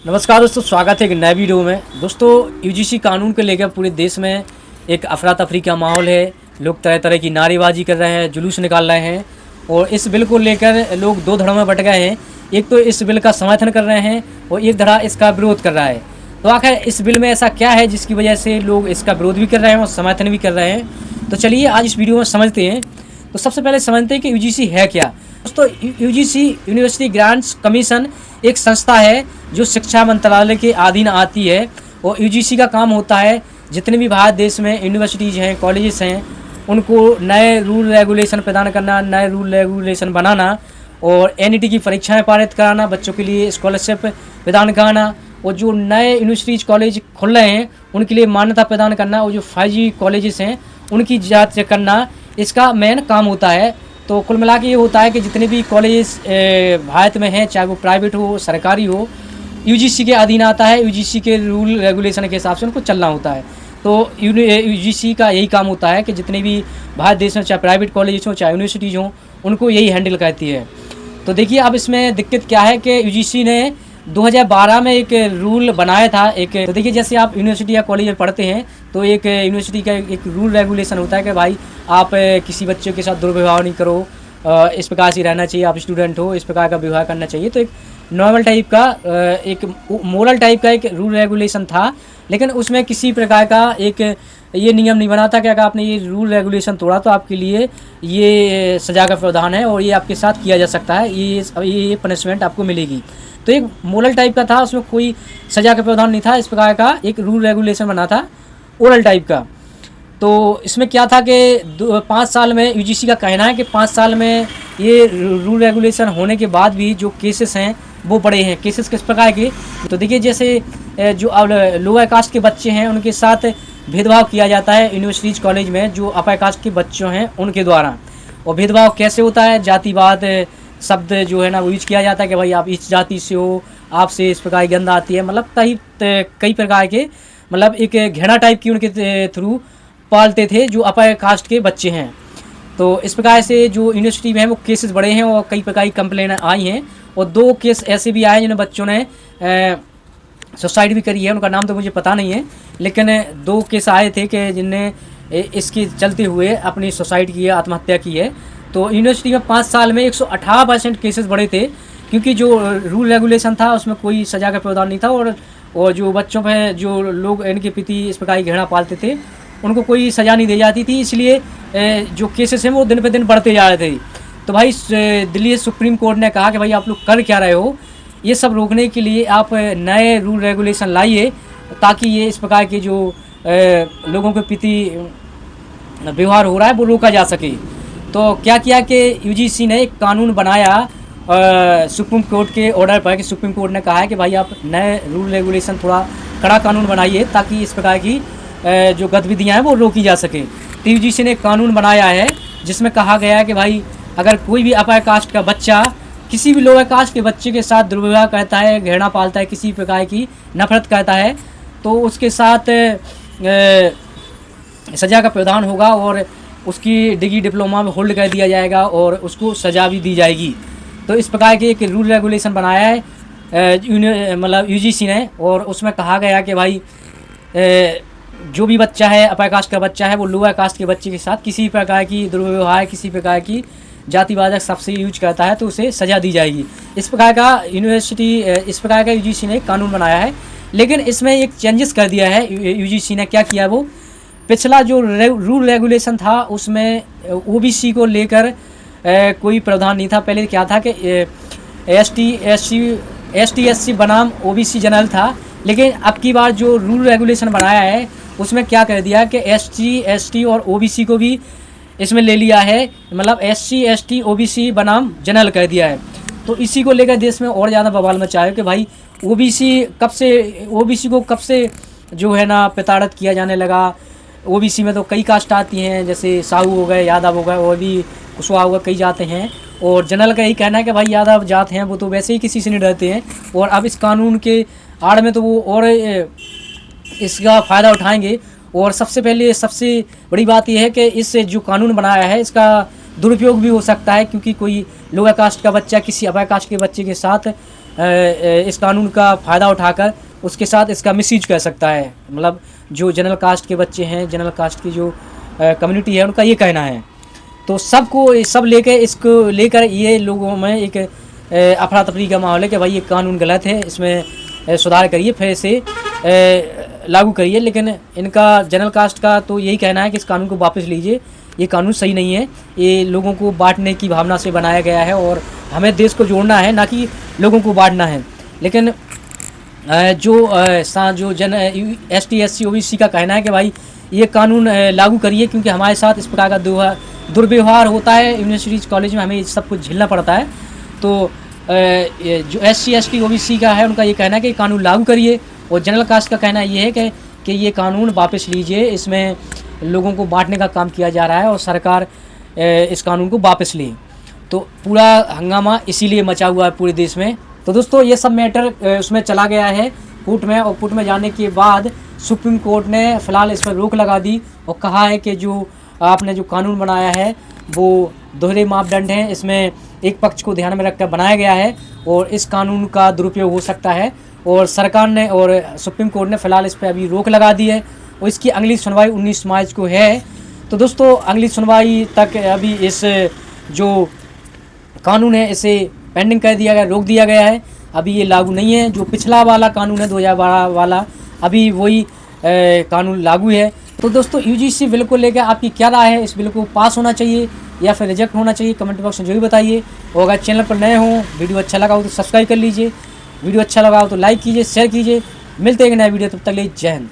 नमस्कार दोस्तों, स्वागत है एक नए वीडियो में। दोस्तों, यूजीसी कानून को लेकर पूरे देश में एक अफरा तफरी का माहौल है। लोग तरह तरह की नारेबाजी कर रहे हैं, जुलूस निकाल रहे हैं और इस बिल को लेकर लोग दो धड़ों में बट गए हैं। एक तो इस बिल का समर्थन कर रहे हैं और एक धड़ा इसका विरोध कर रहा है। तो आखिर इस बिल में ऐसा क्या है जिसकी वजह से लोग इसका विरोध भी कर रहे हैं और समर्थन भी कर रहे हैं। तो चलिए आज इस वीडियो में समझते हैं। तो सबसे पहले समझते हैं कि यूजीसी है क्या। दोस्तों, यूजीसी यूनिवर्सिटी ग्रांट्स कमीशन एक संस्था है जो शिक्षा मंत्रालय के अधीन आती है और यूजीसी का काम होता है जितने भी भारत देश में यूनिवर्सिटीज़ हैं, कॉलेजेस हैं, उनको नए रूल रेगुलेशन प्रदान करना, नए रूल रेगुलेशन बनाना और एनईटी की परीक्षाएं पारित कराना, बच्चों के लिए स्कॉलरशिप प्रदान कराना और जो नए यूनिवर्सिटीज़ कॉलेज खुल रहे हैं उनके लिए मान्यता प्रदान करना और जो 5G कॉलेजेस हैं उनकी जांच करना, इसका मेन काम होता है। तो कुल मिला के ये होता है कि जितने भी कॉलेज भारत में हैं, चाहे वो प्राइवेट हो सरकारी हो, यूजीसी के अधीन आता है। यूजीसी के रूल रेगुलेशन के हिसाब से उनको चलना होता है। तो यूजीसी का यही काम होता है कि जितने भी भारत देश में चाहे प्राइवेट कॉलेज हो चाहे यूनिवर्सिटीज़ हों, उनको यही हैंडल करती है। तो देखिए अब इसमें दिक्कत क्या है कि यूजीसी ने 2012 में एक रूल बनाया था। तो देखिए जैसे आप यूनिवर्सिटी या कॉलेज में पढ़ते हैं तो एक यूनिवर्सिटी का एक रूल रेगुलेशन होता है कि भाई आप किसी बच्चे के साथ दुर्व्यवहार नहीं करो, इस प्रकार से रहना चाहिए, आप स्टूडेंट हो, इस प्रकार का व्यवहार करना चाहिए। तो एक नॉर्मल टाइप का एक मोरल टाइप का एक रूल रेगुलेशन था, लेकिन उसमें किसी प्रकार का एक ये नियम नहीं बना था कि अगर आपने ये रूल रेगुलेशन तोड़ा तो आपके लिए ये सज़ा का प्रावधान है और ये आपके साथ किया जा सकता है, ये पनिशमेंट आपको मिलेगी। तो एक मोरल टाइप का था, उसमें कोई सज़ा का प्रावधान नहीं था। इस प्रकार का एक रूल रेगुलेशन बना था ओरल टाइप का। तो इसमें क्या था कि 5 साल में यूजीसी का कहना है कि 5 साल में ये रूल रेगुलेशन होने के बाद भी जो केसेस हैं वो बड़े हैं। केसेस किस प्रकार के, तो देखिए जैसे जो लोअर कास्ट के बच्चे हैं उनके साथ भेदभाव किया जाता है यूनिवर्सिटीज़ कॉलेज में जो अपर कास्ट के बच्चों हैं उनके द्वारा। और भेदभाव कैसे होता है, जातिवाद शब्द जो है ना वो यूज किया जाता है कि भाई आप इस जाति से हो, आपसे इस प्रकार की गंध आती है। मतलब कई प्रकार के मतलब एक घृणा टाइप की उनके थ्रू पालते थे जो अपर कास्ट के बच्चे हैं। तो इस प्रकार से जो यूनिवर्सिटी में है वो केसेस बड़े हैं और कई प्रकार की कंप्लेन आई हैं और 2 केस ऐसे भी आए जिन्हें बच्चों ने सुसाइड भी करी है। उनका नाम तो मुझे पता नहीं है, लेकिन 2 केस आए थे कि जिनने इसके चलते हुए अपनी सुसाइड की है, आत्महत्या की है। तो यूनिवर्सिटी में 5 साल में 118% केसेस बढ़े थे क्योंकि जो रूल रेगुलेशन था उसमें कोई सज़ा का प्रावधान नहीं था और जो बच्चों पे जो लोग इनके प्रति इस प्रकार की घृणा पालते थे उनको कोई सज़ा नहीं दी जाती थी। इसलिए जो केसेस हैं वो दिन पे दिन बढ़ते जा रहे थे। तो भाई दिल्ली सुप्रीम कोर्ट ने कहा कि भाई आप लोग कर क्या रहे हो, ये सब रोकने के लिए आप नए रूल रेगुलेशन लाइए ताकि ये इस प्रकार के जो लोगों के प्रति व्यवहार हो रहा है वो रोका जा सके। तो क्या किया कि यूजीसी ने एक कानून बनाया सुप्रीम कोर्ट के ऑर्डर पर कि सुप्रीम कोर्ट ने कहा है कि भाई आप नए रूल रेगुलेशन थोड़ा कड़ा कानून बनाइए ताकि इस प्रकार की जो गतिविधियाँ हैं वो रोकी जा सके। तो यूजीसी ने एक कानून बनाया है जिसमें कहा गया है कि भाई अगर कोई भी अपर कास्ट का बच्चा किसी भी लोअर कास्ट के बच्चे के साथ दुर्व्यवहार करता है, घृणा पालता है, किसी प्रकार की नफरत करता है तो उसके साथ सज़ा का प्रावधान होगा और उसकी डिग्री डिप्लोमा में होल्ड कर दिया जाएगा और उसको सज़ा भी दी जाएगी। तो इस प्रकार के एक रूल रेगुलेशन बनाया है मतलब यूजीसी ने और उसमें कहा गया कि भाई जो भी बच्चा है, अपर कास्ट का बच्चा है, वो लोअर कास्ट के बच्चे के साथ किसी प्रकार की दुर्व्यवहार, किसी प्रकार की जातिवाचक शब्द से यूज करता है तो उसे सज़ा दी जाएगी। इस प्रकार का इस प्रकार का यूजीसी ने कानून बनाया है। लेकिन इसमें एक चेंजेस कर दिया है यूजीसी ने। क्या किया, वो पिछला जो रूल रेगुलेशन था उसमें ओबीसी को लेकर कोई प्रावधान नहीं था। पहले क्या था कि एसटी बनाम ओबीसी जनरल था, लेकिन अब की बार जो रूल रेगुलेशन बनाया है उसमें क्या कर दिया कि एसटी और ओबीसी को भी इसमें ले लिया है। मतलब एसटी ओबीसी बनाम जनरल कर दिया है। तो इसी को लेकर देश में और ज़्यादा बवाल मचा है कि भाई ओबीसी को कब से जो है ना प्रताड़ित किया जाने लगा। ओबीसी में तो कई कास्ट आती हैं, जैसे साहू हो गए, यादव हो गए और भी कुशवाहा हो गए, कई जाते हैं। और जनरल का यही कहना है कि भाई यादव जात हैं वो तो वैसे ही किसी से नहीं डरते हैं और अब इस कानून के आड़ में तो वो और इसका फ़ायदा उठाएंगे। और सबसे बड़ी बात यह है कि इस जो कानून बनाया है इसका दुरुपयोग भी हो सकता है क्योंकि कोई लोअर कास्ट का बच्चा किसी अपर कास्ट के बच्चे के साथ इस कानून का फ़ायदा उठाकर उसके साथ इसका मिसयूज कर सकता है। मतलब जो जनरल कास्ट के बच्चे हैं, जनरल कास्ट की जो कम्युनिटी है, उनका ये कहना है। तो सबको सब लेकर इसको लेकर ये लोगों में एक अफरा तफरी का माहौल है कि भाई ये कानून गलत है, इसमें सुधार करिए, फिर इसे लागू करिए। लेकिन इनका जनरल कास्ट का तो यही कहना है कि इस कानून को वापस लीजिए, ये कानून सही नहीं है, ये लोगों को बांटने की भावना से बनाया गया है और हमें देश को जोड़ना है, ना कि लोगों को बांटना है। लेकिन जो ST SC OBC का कहना है कि भाई ये कानून लागू करिए, क्योंकि हमारे साथ इस प्रकार का दुर्व्यवहार होता है यूनिवर्सिटीज़ कॉलेज में, हमें सब कुछ झेलना पड़ता है। तो जो SC ST OBC का है, उनका ये कहना है कि कानून लागू करिए, और जनरल कास्ट का कहना ये है कि ये कानून वापस लीजिए, इसमें लोगों को बांटने का काम किया जा रहा है और सरकार इस कानून को वापस ले। तो पूरा हंगामा इसीलिए मचा हुआ है पूरे देश में। तो दोस्तों ये सब मैटर उसमें चला गया है कोर्ट में, और कोर्ट में जाने के बाद सुप्रीम कोर्ट ने फ़िलहाल इस पर रोक लगा दी और कहा है कि जो आपने जो कानून बनाया है वो दोहरे मापदंड हैं, इसमें एक पक्ष को ध्यान में रखकर बनाया गया है और इस कानून का दुरुपयोग हो सकता है। और सरकार ने और सुप्रीम कोर्ट ने फ़िलहाल इस पर अभी रोक लगा दी है और इसकी अगली सुनवाई 19 मार्च को है। तो दोस्तों अगली सुनवाई तक अभी इस जो कानून है इसे पेंडिंग कर दिया गया, रोक दिया गया है, अभी ये लागू नहीं है। जो पिछला वाला कानून है 2012 वाला, अभी वही कानून लागू है। तो दोस्तों UGC बिल को लेकर आपकी क्या राय है? इस बिल को पास होना चाहिए या फिर रिजेक्ट होना चाहिए? कमेंट बॉक्स में जो भी बताइए। और अगर चैनल पर नए हों, वीडियो अच्छा लगा हो तो सब्सक्राइब कर लीजिए, वीडियो अच्छा लगा हो तो लाइक कीजिए, शेयर कीजिए। मिलते हैं एक नया वीडियो, तब तक के लिए जय हिंद।